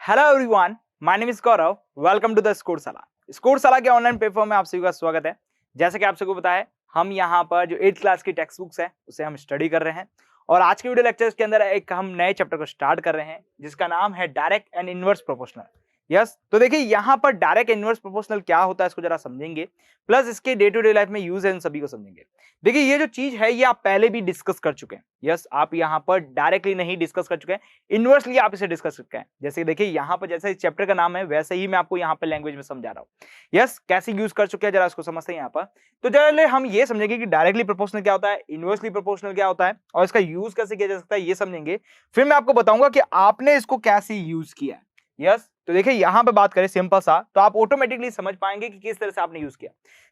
Hello everyone, my name is Gaurav. Welcome to the Scoreshala. Scoreshala के online platform में आप सभी का स्वागत है। जैसे कि आप सबको पता है, हम यहाँ पर जो 8th क्लास की टेक्स्ट बुक्स है उसे हम स्टडी कर रहे हैं और आज के वीडियो लेक्चर्स के अंदर एक हम नए चैप्टर को स्टार्ट कर रहे हैं जिसका नाम है direct and inverse proportional. Yes, तो देखिए यहाँ पर डायरेक्ट इनवर्स प्रोपोर्शनल क्या होता है इसको जरा समझेंगे, प्लस इसके डे टू डे लाइफ में यूज है इन सभी को समझेंगे। देखिए ये जो चीज है ये आप पहले भी डिस्कस कर चुके हैं। यस, आप यहाँ पर डायरेक्टली नहीं डिस्कस कर चुके हैं, इनवर्सली आप इसे डिस्कस करते हैं। जैसे देखिए यहाँ पर जैसे इस चैप्टर का नाम है वैसे ही मैं आपको यहाँ पर लैंग्वेज में समझा रहा हूँ। यस, कैसे यूज कर चुके हैं जरा इसको समझते हैं यहाँ पर। तो चलिए हम ये समझेंगे कि डायरेक्टली प्रोपोर्शनल क्या होता है, इनवर्सली प्रोपोर्शनल क्या होता है और इसका यूज कैसे किया जा सकता है ये समझेंगे। फिर मैं आपको बताऊंगा कि आपने इसको कैसे यूज किया है। यस, तो देखिए यहाँ पे बात करें सिंपल सा, तो आप ऑटोमेटिकली समझ पाएंगे कि किस तरह से आपने यूज किया।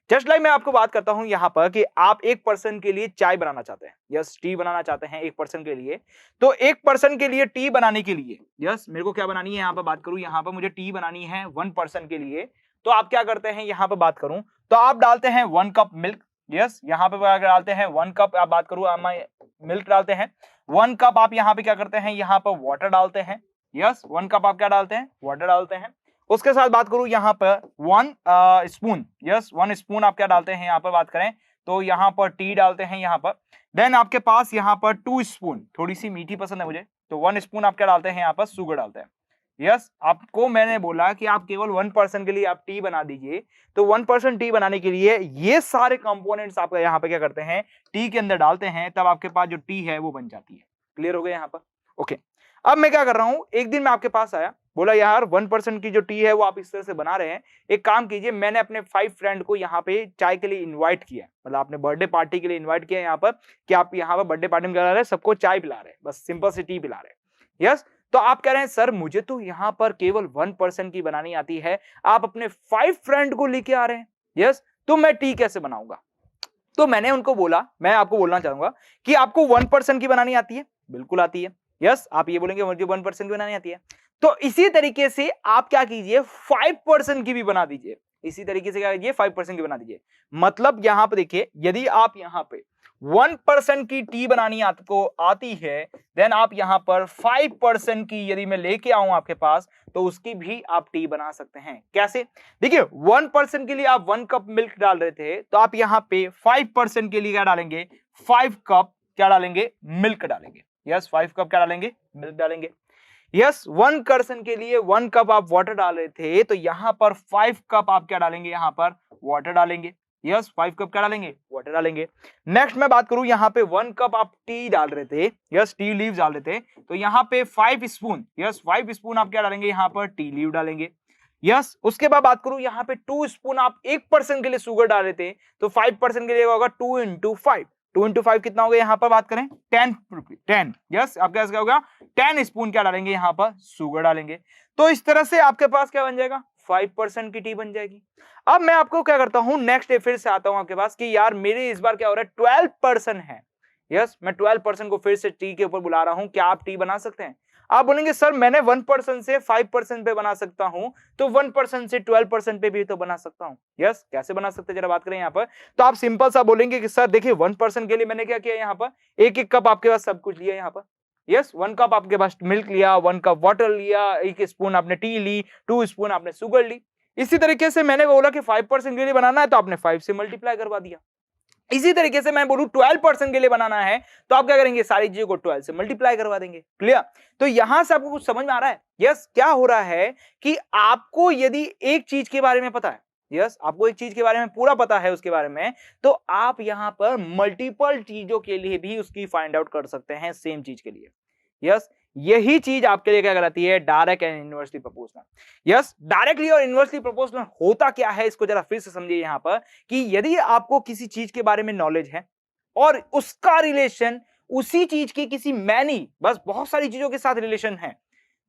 जस्ट लाइक मैं आपको बात करता हूं यहाँ पर कि आप एक पर्सन के लिए चाय बनाना चाहते हैं। यस, टी बनाना चाहते हैं एक पर्सन के लिए। तो एक पर्सन के लिए टी बनाने के लिए यस मेरे को क्या बनानी है, यहाँ पर बात करूं, यहाँ पर मुझे टी बनानी है 1 पर्सन के लिए। तो आप क्या करते हैं, यहाँ पर बात करूं तो आप डालते हैं 1 कप मिल्क। यस, यहाँ पे डालते हैं 1 कप, आप बात करूं मिल्क डालते हैं 1 कप। आप यहाँ पे क्या करते हैं, यहाँ पर वाटर डालते हैं। यस, 1 कप आप क्या डालते हैं, वाटर डालते हैं। उसके साथ बात करूं यहाँ पर 1 स्पून, यस 1 स्पून आप क्या डालते हैं, यहाँ पर बात करें तो यहाँ पर टी डालते हैं यहाँ पर। देन आपके पास यहाँ पर 2 स्पून, थोड़ी सी मीठी पसंद है मुझे तो 1 स्पून आप क्या डालते हैं, यहाँ पर शुगर डालते हैं। यस, आपको मैंने बोला कि आप केवल 1 पर्सन के लिए आप टी बना दीजिए। तो 1 पर्सन टी बनाने के लिए ये सारे कंपोनेंट्स आप यहाँ पे क्या करते हैं, टी के अंदर डालते हैं, तब आपके पास जो टी है वो बन जाती है। क्लियर हो गया यहाँ पर? ओके, अब मैं क्या कर रहा हूं, एक दिन मैं आपके पास आया, बोला यार 1 पर्सन की जो टी है वो आप इस तरह से बना रहे हैं, एक काम कीजिए, मैंने अपने 5 फ्रेंड को यहाँ पे चाय के लिए इनवाइट किया, मतलब आपने बर्थडे पार्टी के लिए इनवाइट किया यहाँ पर कि आप यहाँ पर बर्थडे पार्टी में क्या कर रहे हैं, सबको चाय पिला रहे हैं, बस सिंपल सी टी पिला रहे हैं। यस, तो आप कह रहे हैं सर मुझे तो यहाँ पर केवल 1 पर्सन की बनानी आती है, आप अपने 5 फ्रेंड को लेके आ रहे हैं। यस, तो मैं टी कैसे बनाऊंगा? तो मैंने उनको बोला, मैं आपको बोलना चाहूंगा कि आपको 1 पर्सन की बनानी आती है, बिल्कुल आती है। यस, आप ये बोलेंगे मुझे 1 पर्सन की बनानी आती है, तो इसी तरीके से आप क्या कीजिए 5 पर्सन की भी बना दीजिए। इसी तरीके से क्या कीजिए 5 पर्सन की बना दीजिए। मतलब यहां पर देखिए, यदि आप यहां पे 1 पर्सन की टी बनानी आपको आती है, देन आप यहां पर 5 पर्सन की यदि मैं लेके आऊं आपके पास तो उसकी भी आप टी बना सकते हैं। कैसे? देखिए 1 पर्सन के लिए आप 1 कप मिल्क डाल रहे थे, तो आप यहां पे 5 पर्सन के लिए क्या डालेंगे, 5 कप क्या डालेंगे, मिल्क डालेंगे। यस, 5 कप क्या डालेंगे, मिल्क डालेंगे। यस, 1 पर्सन के लिए 1 कप आप वाटर डाल रहे थे, तो यहां पर 5 कप आप क्या डालेंगे, यहां पर वाटर डालेंगे। यस, 5 कप क्या डालेंगे, वाटर डालेंगे। नेक्स्ट मैं बात करूं, यहां पे 1 कप आप टी डाल रहे थे, यस टी लीव्स डाल रहे थे, तो यहां पे 5 स्पून, यस 5 स्पून आप क्या डालेंगे, यहां पर टी लीव डालेंगे। यस, उसके बाद बात करूं, यहां पे 2 स्पून आप 1 पर्सन के लिए शुगर डाल रहे थे, तो 5 पर्सन के लिए होगा 2 इंटू 5, 2 इंटू 5 कितना हो गया, यहां पर बात करें 10। यस, आप क्या होगा 10 स्पून क्या डालेंगे, यहां पर शुगर डालेंगे। तो इस तरह से आपके पास क्या बन जाएगा, 5% की टी बन जाएगी। अब मैं आपको क्या करता हूं, नेक्स्ट डे फिर से आता हूं आपके पास कि यार मेरे इस बार क्या हो रहा है, 12 पर्सन है। यस, मैं 12 पर्सन को फिर से टी के ऊपर बुला रहा हूं, क्या आप टी बना सकते हैं? आप बोलेंगे सर मैंने 1 पर्सन से 5 पर्सन पे बना सकता हूं, तो 1 पर्सन से 12 पर्सन पे भी तो बना सकता हूं। यस, कैसे बना सकते हैं जरा बात करें यहाँ पर। तो आप सिंपल सा बोलेंगे कि सर देखिए 1 पर्सन के लिए मैंने क्या किया, यहाँ पर 1-1 कप आपके पास सब कुछ लिया यहाँ पर। यस, 1 कप आपके पास मिल्क लिया, 1 कप वाटर लिया, 1 स्पून आपने टी ली, 2 स्पून आपने शुगर ली। इसी तरीके से मैंने बोला कि 5 पर्सन के लिए बनाना है, तो आपने 5 से मल्टीप्लाई करवा दिया। इसी तरीके से मैं बोलूं 12 पर्सन के लिए बनाना है, तो आप क्या करेंगे, सारी चीजों को 12 से मल्टीप्लाई करवा देंगे। क्लियर? तो यहां से आपको कुछ समझ में आ रहा है? यस, क्या हो रहा है कि आपको यदि एक चीज के बारे में पता है, यस आपको एक चीज के बारे में पूरा पता है उसके बारे में, तो आप यहां पर मल्टीपल चीजों के लिए भी उसकी फाइंड आउट कर सकते हैं सेम चीज के लिए। यस, यही चीज आपके लिए क्या कहलाती है, direct and inversely proportional. Yes, directly और इनवर्सली प्रोपोर्शनल होता क्या है, इसको जरा फिर से समझिए यहां पर कि यदि आपको किसी चीज के बारे में नॉलेज है और उसका रिलेशन उसी चीज की किसी मैनी बस बहुत सारी चीजों के साथ रिलेशन है,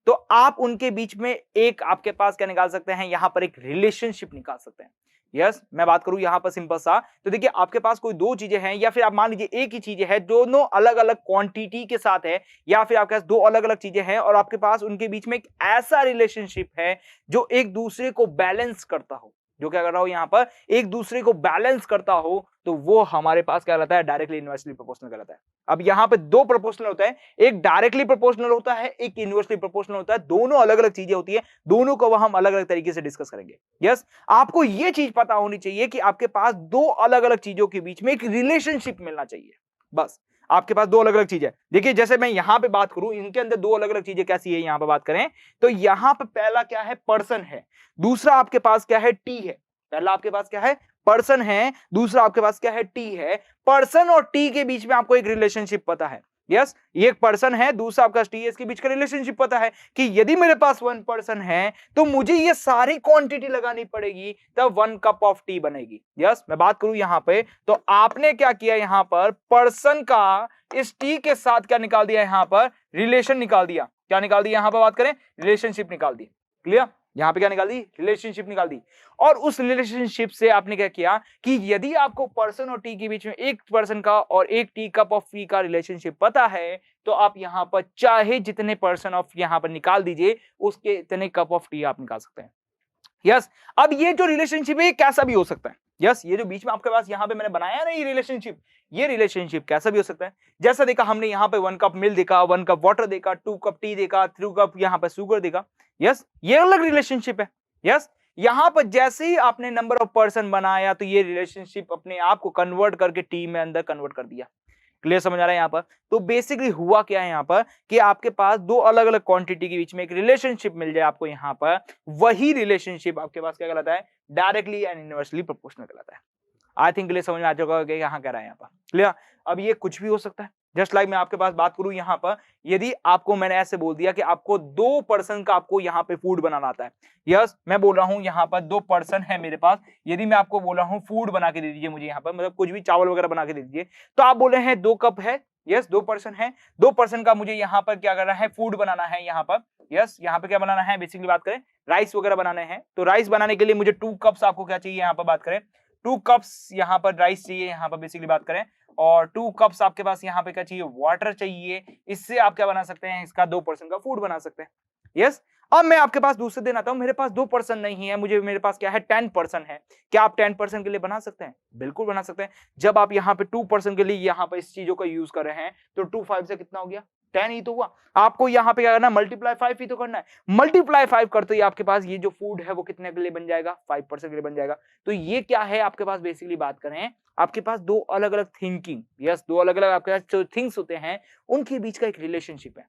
तो आप उनके बीच में एक आपके पास क्या निकाल सकते हैं, यहां पर एक रिलेशनशिप निकाल सकते हैं। यस, मैं बात करूं यहां पर सिंपल सा, तो देखिए आपके पास कोई 2 चीजें हैं या फिर आप मान लीजिए एक ही चीजें हैं, दोनों अलग अलग क्वांटिटी के साथ है, या फिर आपके पास 2 अलग अलग चीजें हैं और आपके पास उनके बीच में एक ऐसा रिलेशनशिप है जो एक दूसरे को बैलेंस करता हो। जो क्या कर रहा हो यहाँ पर एक दूसरे को बैलेंस करता हो, तो वो हमारे पास क्या रहता है, डायरेक्टली इनवर्सली प्रोपोर्शनल कहलाता है। अब यहाँ पे दो प्रोपोर्शनल होता है, एक डायरेक्टली प्रोपोर्शनल होता है, एक इनवर्सली प्रोपोर्शनल होता है। दोनों अलग अलग चीजें होती है, दोनों को हम अलग अलग तरीके से डिस्कस करेंगे। यस, आपको ये चीज पता होनी चाहिए कि आपके पास दो अलग अलग चीजों के बीच में एक रिलेशनशिप मिलना चाहिए। बस आपके पास दो अलग अलग चीजें, देखिए जैसे मैं यहां पे बात करूं, इनके अंदर दो अलग अलग चीजें कैसी है, यहां पे बात करें तो यहां पे पहला क्या है, पर्सन है, दूसरा आपके पास क्या है, टी है। पहला आपके पास क्या है, पर्सन है, दूसरा आपके पास क्या है, टी है। पर्सन और टी के बीच में आपको एक रिलेशनशिप पता है। यस, ये एक पर्सन है, दूसरा आपका टी है, इसके बीच का रिलेशनशिप पता है कि यदि मेरे पास वन पर्सन है तो मुझे ये सारी क्वांटिटी लगानी पड़ेगी, तब 1 कप ऑफ टी बनेगी। यस, मैं बात करूं यहां पे तो आपने क्या किया, यहां पर पर्सन का इस टी के साथ क्या निकाल दिया, यहां पर रिलेशन निकाल दिया। क्या निकाल दिया, यहां पर बात करें रिलेशनशिप निकाल दी। क्लियर, यहां पे क्या निकाल दी, रिलेशनशिप निकाल दी। और उस रिलेशनशिप से आपने क्या किया कि यदि आपको पर्सन और टी के बीच में एक पर्सन का और एक टी कप ऑफ टी का रिलेशनशिप पता है, तो आप यहां पर चाहे जितने पर्सन ऑफ यहां पर निकाल दीजिए, उसके इतने कप ऑफ टी आप निकाल सकते हैं। यस, अब ये जो रिलेशनशिप है ये कैसा भी हो सकता है। यस, ये जो बीच में आपके पास यहां पे मैंने बनाया ना ये रिलेशनशिप कैसा भी हो सकता है। जैसा देखा हमने यहां पे 1 कप मिल्क देखा, 1 कप वाटर देखा, 2 कप टी देखा, 3 कप यहां पर शुगर देखा। यस, ये अलग रिलेशनशिप है। यस, यहां पर जैसे ही आपने नंबर ऑफ पर्सन बनाया तो ये रिलेशनशिप अपने आप को कन्वर्ट करके टी में अंदर कन्वर्ट कर दिया। क्लियर समझ आ रहा है यहाँ पर। तो बेसिकली हुआ क्या है यहाँ पर कि आपके पास दो अलग अलग क्वांटिटी के बीच में एक रिलेशनशिप मिल जाए आपको, यहाँ पर वही रिलेशनशिप आपके पास क्या कहलाता है, डायरेक्टली एंड इनवर्सली प्रोपोर्शनल कहलाता है। आई थिंक क्लियर समझ में आ चुका होगा यहाँ कह रहा है यहाँ पर। क्लियर, अब ये कुछ भी हो सकता है। जस्ट लाइक मैं आपके पास बात करूं यहाँ पर, यदि आपको मैंने ऐसे बोल दिया कि आपको 2 पर्सन का आपको यहाँ पे फूड बनाना आता है। यस, मैं बोल रहा हूं यहाँ पर 2 पर्सन है मेरे पास, यदि मैं आपको बोल रहा हूँ फूड बना के दे दीजिए मुझे यहाँ पर, मतलब कुछ भी चावल वगैरह बना के दे दीजिए, तो आप बोले हैं 2 कप है। यस, 2 पर्सन है, 2 पर्सन का मुझे यहाँ पर क्या करना है, फूड बनाना है यहाँ पर। यस, यहाँ पे क्या बनाना है, बेसिकली बात करें राइस वगैरह बनाने हैं, तो राइस बनाने के लिए मुझे 2 कप्स आपको क्या चाहिए, यहाँ पर बात करें 2 कप्स यहाँ पर राइस चाहिए, यहाँ पर बेसिकली बात करें, और 2 कप्स आपके पास यहाँ पे क्या चाहिए, वाटर चाहिए। इससे आप क्या बना सकते हैं, इसका 2 पर्सन का फूड बना सकते हैं। यस, अब मैं आपके पास दूसरे दिन आता हूं, मेरे पास 2 पर्सन नहीं है, मेरे पास क्या है, 10 पर्सन है। क्या आप 10 पर्सन के लिए बना सकते हैं, बिल्कुल बना सकते हैं। जब आप यहाँ पे 2 पर्सन के लिए यहाँ पे इस चीजों का यूज कर रहे हैं, तो 2 5 से कितना हो गया, 10 ही तो हुआ। आपको यहाँ पे क्या करना है, मल्टीप्लाई 5 ही तो करना है। मल्टीप्लाई 5 करते ही आपके पास ये जो फूड है वो कितने के लिए बन जाएगा, 5 पर्सन के लिए बन जाएगा। तो ये क्या है आपके पास, बेसिकली बात करें आपके पास 2 अलग अलग थिंकिंग, यस 2 अलग अलग आपके पास जो थिंग्स होते हैं उनके बीच का एक रिलेशनशिप है।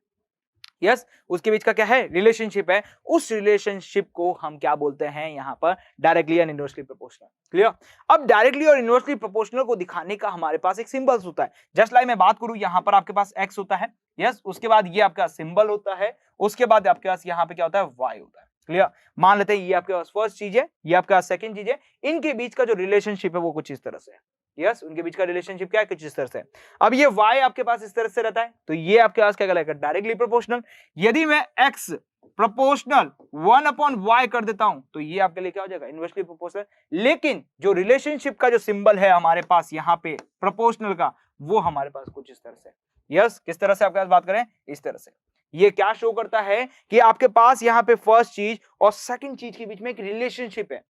यस, उसके बीच का क्या है, रिलेशनशिप है। उस रिलेशनशिप को हम क्या बोलते हैं यहाँ पर, directly and inversely proportional. Clear, अब डायरेक्टली और इनवर्सली प्रोपोर्शनल को दिखाने का हमारे पास एक सिंबल्स होता है। जस्ट लाइक मैं बात करूं यहाँ पर आपके पास एक्स होता है। यस, उसके बाद ये आपका सिंबल होता है, उसके बाद आपके पास यहाँ पे क्या होता है, वाई होता है। क्लियर, मान लेते हैं ये आपके पास फर्स्ट चीज है, ये आपका सेकंड चीज है, इनके बीच का जो रिलेशनशिप है वो कुछ इस तरह से है। यस, उनके बीच का रिलेशनशिप क्या है, कुछ इस तरह से। अब ये y आपके पास इस तरह से रहता है, तो ये आपके पास क्या कहलाएगा, डायरेक्टली प्रोपोर्शनल। यदि मैं x प्रोपोर्शनल 1/y कर देता हूं, तो ये आपके लिए क्या हो जाएगा, इनवर्सली प्रोपोर्शनल। लेकिन जो रिलेशनशिप का जो सिंबल है हमारे पास यहाँ पे प्रोपोर्शनल का, वो हमारे पास कुछ इस तरह से। यस, किस तरह से आपके पास बात करें, इस तरह से। ये क्या शो करता है कि आपके पास यहाँ पे फर्स्ट चीज और सेकंड चीज के बीच में एक रिलेशनशिप है।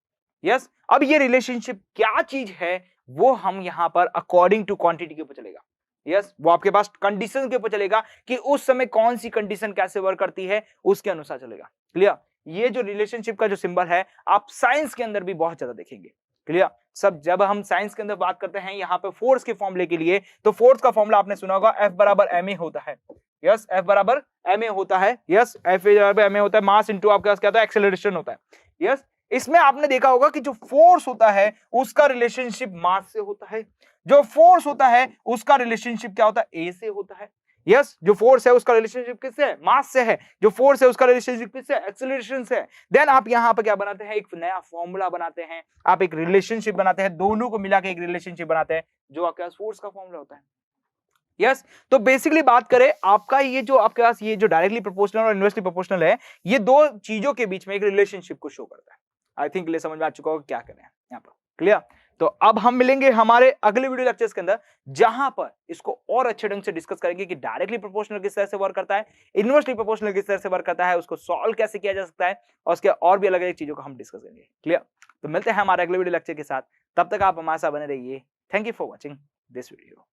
यस, अब ये रिलेशनशिप क्या चीज है वो हम यहां पर अकॉर्डिंग टू क्वांटिटी के ऊपर चलेगा। यस, वो आपके पास कंडीशन के ऊपर चलेगा कि उस समय कौन सी कंडीशन कैसे वर्क करती है, उसके अनुसार चलेगा। क्लियर, ये जो रिलेशनशिप का जो सिंबल है आप साइंस के अंदर भी बहुत ज्यादा देखेंगे। क्लियर, सब जब हम साइंस के अंदर बात करते हैं यहाँ पे फोर्स के फॉर्मूले के लिए, तो फोर्स का फॉर्मूला आपने सुना होगा, F बराबर ma होता है। यस, F बराबर ma होता है। यस, F बराबर ma होता है, मास इंटू आपके पास क्या होता है, एक्सेलरेशन होता है। यस, इसमें आपने देखा होगा कि जो फोर्स होता है उसका रिलेशनशिप मास से होता है, जो फोर्स होता है उसका रिलेशनशिप क्या होता है, ए से होता है। यस, जो फोर्स है उसका रिलेशनशिप किससे है, मास से है। जो फोर्स है उसका रिलेशनशिप किससे, एक्सेलरेशन से है। देन आप यहां पर क्या बनाते हैं, एक नया फॉर्मूला बनाते हैं, आप एक रिलेशनशिप बनाते हैं, दोनों को मिला के एक रिलेशनशिप बनाते हैं, जो आपके पास फोर्स का फॉर्मूला होता है। यस, तो बेसिकली बात करें आपका ये जो आपके पास ये जो डायरेक्टली प्रोपोर्शनल और इनवर्सली प्रोपोर्शनल है, ये दो चीजों के बीच में एक रिलेशनशिप को शो करता है। आई थिंक समझ में आ चुका होगा क्या कर रहे हैं यहाँ पर। क्लियर, तो अब हम मिलेंगे हमारे अगले वीडियो लेक्चर्स के अंदर, जहां पर इसको और अच्छे ढंग से डिस्कस करेंगे कि डायरेक्टली प्रोपोर्शनल किस तरह से वर्क करता है, इनवर्सली प्रोपोर्शनल किस तरह से वर्क करता है, उसको सॉल्व कैसे किया जा सकता है, और उसके और भी अलग अलग चीजों को हम डिस्कस करेंगे। क्लियर? तो मिलते हैं हमारे अगले वीडियो लेक्चर के साथ, तब तक आप हमारे साथ बने रहिए। Thank you for watching this video.